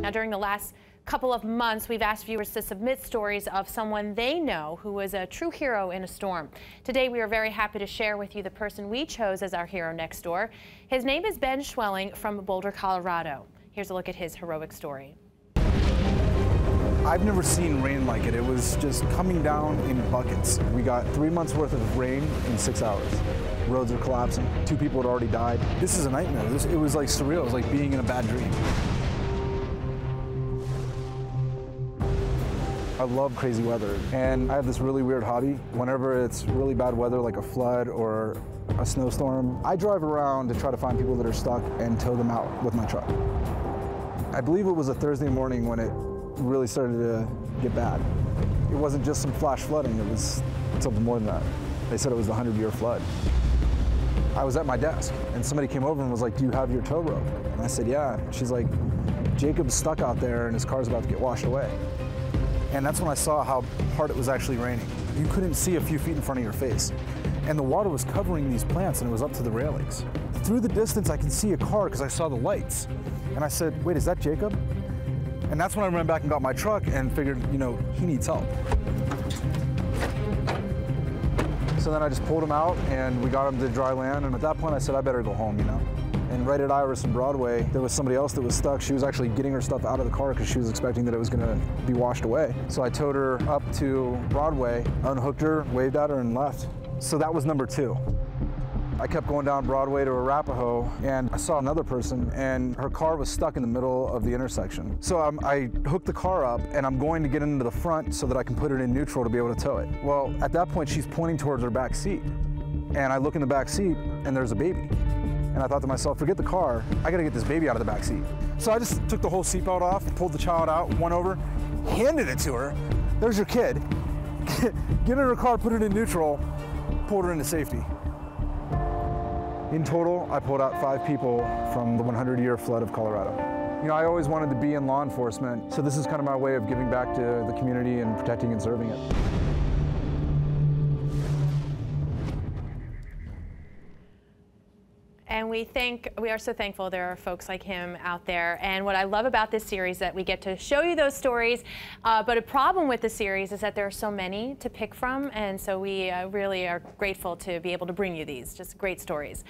Now, during the last couple of months, we've asked viewers to submit stories of someone they know who was a true hero in a storm. Today, we are very happy to share with you the person we chose as our hero next door. His name is Ben Schwelling from Boulder, Colorado. Here's a look at his heroic story. I've never seen rain like it. It was just coming down in buckets. We got 3 months worth of rain in 6 hours. Roads are collapsing. 2 people had already died. This is a nightmare. It was like surreal. It was like being in a bad dream. I love crazy weather, and I have this really weird hobby. Whenever it's really bad weather, like a flood or a snowstorm, I drive around to try to find people that are stuck and tow them out with my truck. I believe it was a Thursday morning when it really started to get bad. It wasn't just some flash flooding, it was something more than that. They said it was the 100-year flood. I was at my desk, and somebody came over and was like, "Do you have your tow rope?" And I said, "Yeah." She's like, "Jacob's stuck out there and his car's about to get washed away." And that's when I saw how hard it was actually raining. You couldn't see a few feet in front of your face. And the water was covering these plants and it was up to the railings. Through the distance, I can see a car because I saw the lights. And I said, "Wait, is that Jacob?" And that's when I ran back and got my truck and figured, you know, he needs help. So then I just pulled him out and we got him to dry land. And at that point I said, I better go home, you know. And right at Iris and Broadway, there was somebody else that was stuck. She was actually getting her stuff out of the car because she was expecting that it was gonna be washed away. So I towed her up to Broadway, unhooked her, waved at her and left. So that was number 2. I kept going down Broadway to Arapahoe and I saw another person and her car was stuck in the middle of the intersection. So I hooked the car up and I'm going to get into the front so that I can put it in neutral to be able to tow it. Well, at that point she's pointing towards her back seat. And I look in the back seat and there's a baby. And I thought to myself, forget the car, I gotta get this baby out of the back seat. So I just took the whole seatbelt off, pulled the child out, went over, handed it to her. There's your kid. Get in her car, put it in neutral, pulled her into safety. In total, I pulled out 5 people from the 100-year flood of Colorado. You know, I always wanted to be in law enforcement, so this is kind of my way of giving back to the community and protecting and serving it. And we are so thankful there are folks like him out there. And what I love about this series is that we get to show you those stories. But a problem with the series is that there are so many to pick from. And so we really are grateful to be able to bring you these just great stories.